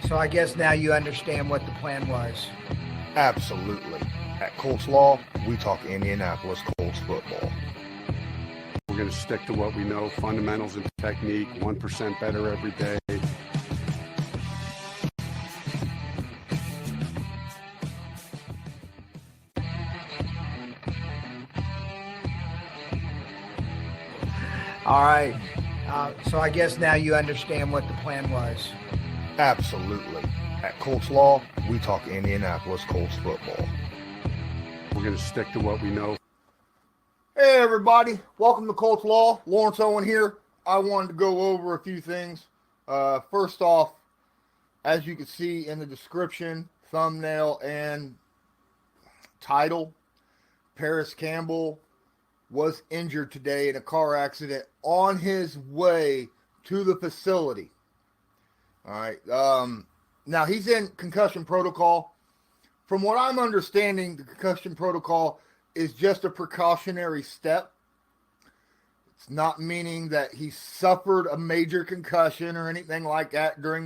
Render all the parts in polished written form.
So I guess now you understand what the plan was. Absolutely. At Colts Law, we talk Indianapolis Colts football. We're going to stick to what we know, fundamentals and technique, 1% better every day. All right. So I guess now you understand what the plan was. Absolutely. At Colts Law, we talk Indianapolis Colts football. We're going to stick to what we know. Hey everybody, welcome to Colts Law. Lawrence Owen here. I wanted to go over a few things. First off, as you can see in the description, thumbnail, and title, Paris Campbell was injured today in a car accident on his way to the facility. All right. Now he's in concussion protocol. From what I'm understanding, the concussion protocol is just a precautionary step. It's not meaning that he suffered a major concussion or anything like that during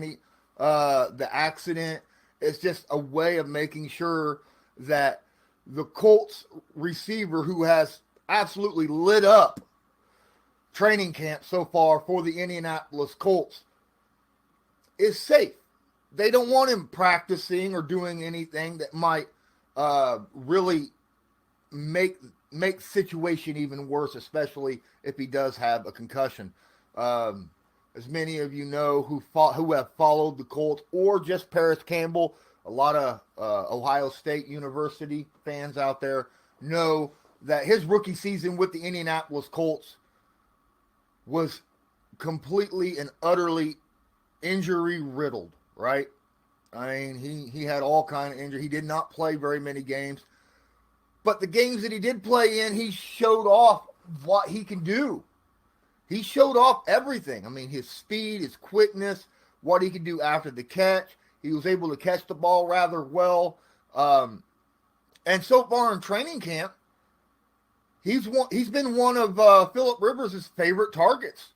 the accident. It's just a way of making sure that the Colts receiver, who has absolutely lit up training camp so far for the Indianapolis Colts, is safe. They don't want him practicing or doing anything that might really make situation even worse, especially if he does have a concussion. As many of you know who have followed the Colts or just Paris Campbell, a lot of Ohio State University fans out there know that his rookie season with the Indianapolis Colts was completely and utterly injury riddled, right? I mean, he had all kind of injury. He did not play very many games. But the games that he did play in, he showed off what he can do. He showed off everything. I mean, his speed, his quickness, what he could do after the catch. He was able to catch the ball rather well. And so far in training camp, he's been one of Phillip Rivers' favorite targets.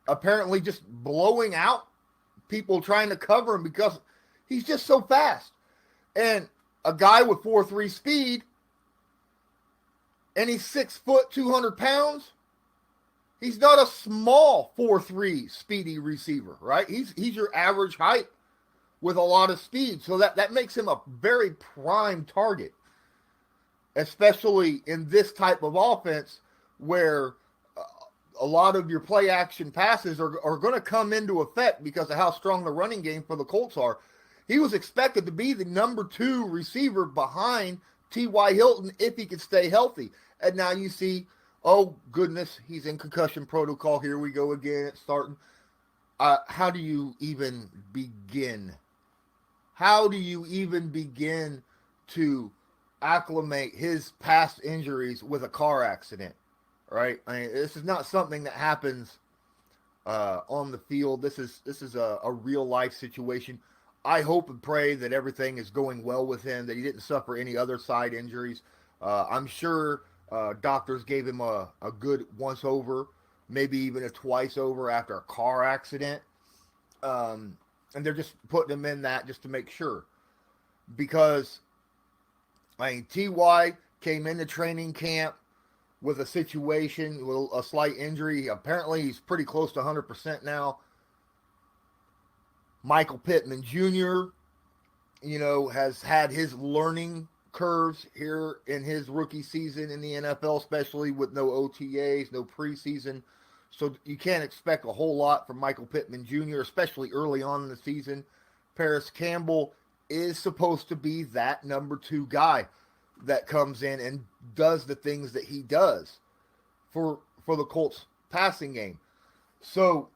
Apparently just blowing out people trying to cover him because he's just so fast. And a guy with 4.3 speed, and he's 6 foot, 200 pounds. He's not a small 4.3 speedy receiver, right? He's your average height with a lot of speed. So that makes him a very prime target, especially in this type of offense where a lot of your play action passes are going to come into effect because of how strong the running game for the Colts are. He was expected to be the number 2 receiver behind T.Y. Hilton if he could stay healthy. And now you see, oh, goodness, he's in concussion protocol. Here we go again. It's starting. How do you even begin? How do you even begin to acclimate his past injuries with a car accident, right? I mean, this is not something that happens on the field. This is a real-life situation. I hope and pray that everything is going well with him, that he didn't suffer any other side injuries. I'm sure doctors gave him a good once over, maybe even a twice over after a car accident. And they're just putting him in that just to make sure. Because, I mean, T.Y. came into training camp with a situation, with a slight injury. Apparently, he's pretty close to 100% now. Michael Pittman Jr., has had his learning curves here in his rookie season in the NFL, especially with no OTAs, no preseason. So you can't expect a whole lot from Michael Pittman Jr., especially early on in the season. Paris Campbell is supposed to be that number 2 guy that comes in and does the things that he does for the Colts passing game. So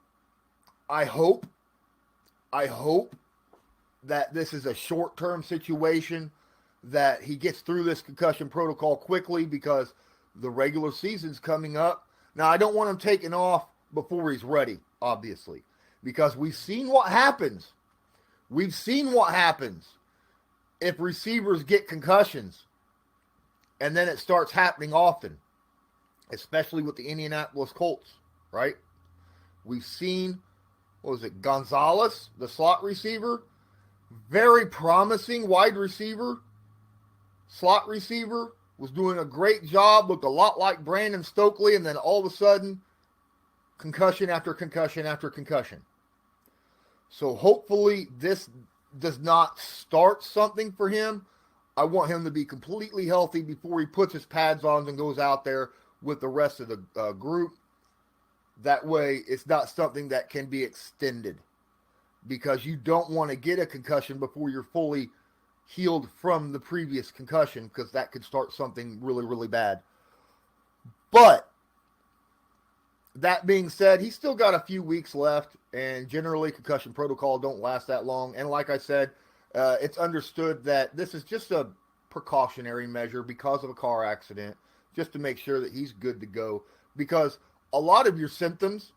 I hope that this is a short-term situation, that he gets through this concussion protocol quickly because the regular season's coming up. Now, I don't want him taken off before he's ready, obviously, because we've seen what happens. We've seen what happens if receivers get concussions, and then it starts happening often, especially with the Indianapolis Colts, right? We've seen what was it, Gonzalez, the slot receiver. Very promising wide receiver, slot receiver, was doing a great job, looked a lot like Brandon Stokely, and then all of a sudden, concussion after concussion after concussion. So hopefully this does not start something for him. I want him to be completely healthy before he puts his pads on and goes out there with the rest of the group. That way, it's not something that can be extended, because you don't want to get a concussion before you're fully healed from the previous concussion, because that could start something really, really bad. But that being said, he's still got a few weeks left, and generally concussion protocol don't last that long. And like I said, it's understood that this is just a precautionary measure because of a car accident, just to make sure that he's good to go. Because a lot of symptoms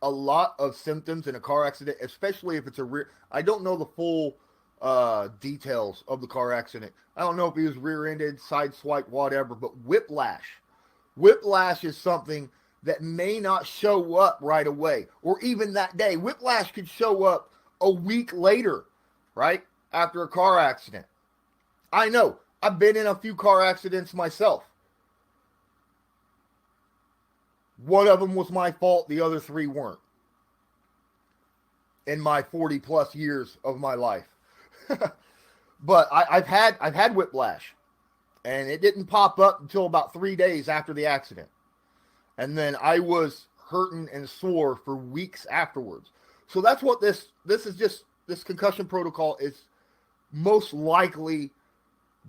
in a car accident, especially if it's I don't know the full details of the car accident. I don't know if he was rear-ended, sideswiped, whatever, but whiplash is something that may not show up right away, or even that day. Whiplash could show up a week later, right, after a car accident. I know. I've been in a few car accidents myself. One of them was my fault. The other 3 weren't. In my 40 plus years of my life. But I've had whiplash, and it didn't pop up until about 3 days after the accident. And then I was hurting and sore for weeks afterwards. So that's what this concussion protocol is most likely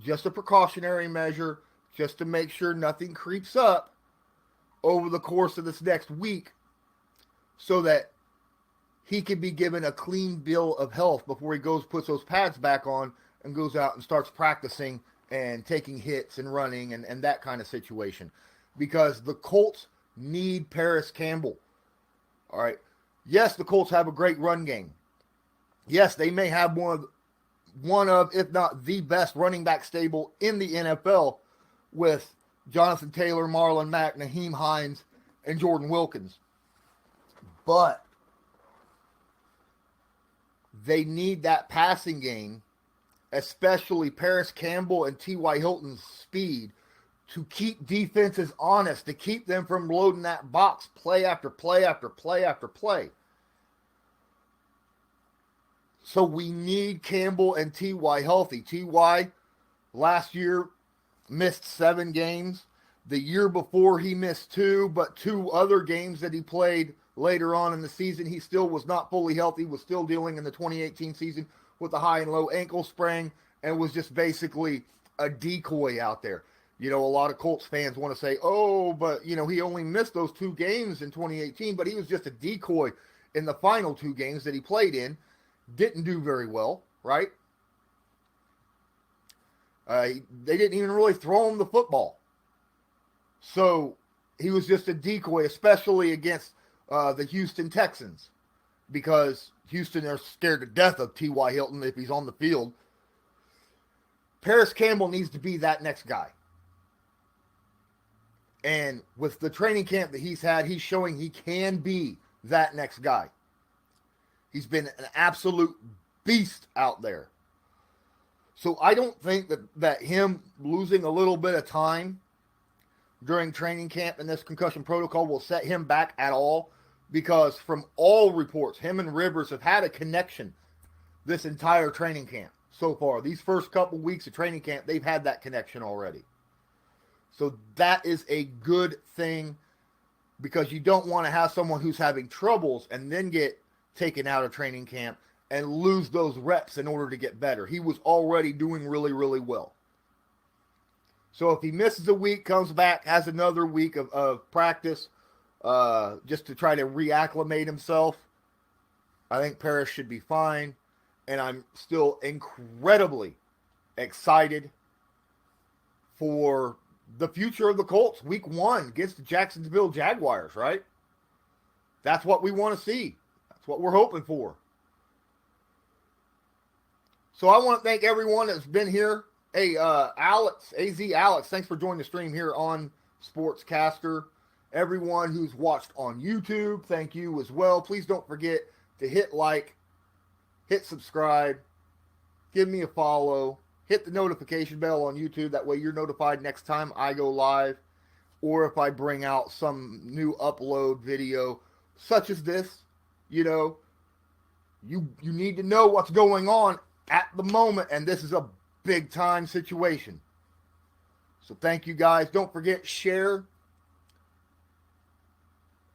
just a precautionary measure, just to make sure nothing creeps up over the course of this next week, so that he can be given a clean bill of health before he puts those pads back on and goes out and starts practicing and taking hits and running and that kind of situation. Because the Colts need Paris Campbell. All right. Yes, the Colts have a great run game. Yes, they may have one of, if not the best running back stable in the NFL, with Jonathan Taylor, Marlon Mack, Naheem Hines, and Jordan Wilkins. But they need that passing game, especially Paris Campbell and T.Y. Hilton's speed, to keep defenses honest, to keep them from loading that box play after play after play after play. So we need Campbell and T.Y. healthy. T.Y. last year missed 7 games. The year before he missed 2, but 2 other games that he played later on in the season, he still was not fully healthy, was still dealing in the 2018 season with a high and low ankle sprain, and was just basically a decoy out there. You know, a lot of Colts fans want to say, oh, but, you know, he only missed those 2 games in 2018, but he was just a decoy in the final 2 games that he played in. Didn't do very well, right? They didn't even really throw him the football. So he was just a decoy, especially against the Houston Texans, because Houston are scared to death of T.Y. Hilton if he's on the field. Paris Campbell needs to be that next guy. And with the training camp that he's had, he's showing he can be that next guy. He's been an absolute beast out there. So I don't think that him losing a little bit of time during training camp and this concussion protocol will set him back at all, because from all reports, him and Rivers have had a connection this entire training camp so far. These first couple weeks of training camp, they've had that connection already. So that is a good thing, because you don't want to have someone who's having troubles and then get taken out of training camp and lose those reps in order to get better. He was already doing really, really well. So if he misses a week, comes back, has another week of practice, just to try to reacclimate himself, I think Paris should be fine. And I'm still incredibly excited for the future of the Colts. Week 1 against the Jacksonville Jaguars, right? That's what we want to see. That's what we're hoping for. So I want to thank everyone that's been here. Hey, Alex, AZ Alex, thanks for joining the stream here on Sportscaster. Everyone who's watched on YouTube, thank you as well. Please don't forget to hit like, hit subscribe, give me a follow, hit the notification bell on YouTube. That way you're notified next time I go live, or if I bring out some new upload video such as this. You know, you need to know what's going on at the moment, and this is a big time situation. So thank you guys. Don't forget, share.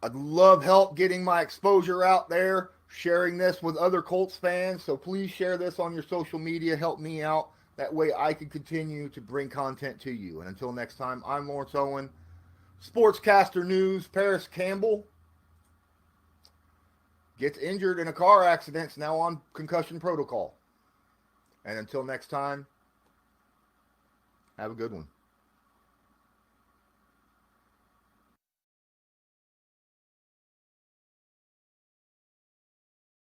I'd love help getting my exposure out there, sharing this with other Colts fans. So please share this on your social media. Help me out. That way I can continue to bring content to you. And until next time, I'm Lawrence Owen. Sportscaster News, Paris Campbell gets injured in a car accident, is now on concussion protocol. And until next time, have a good one.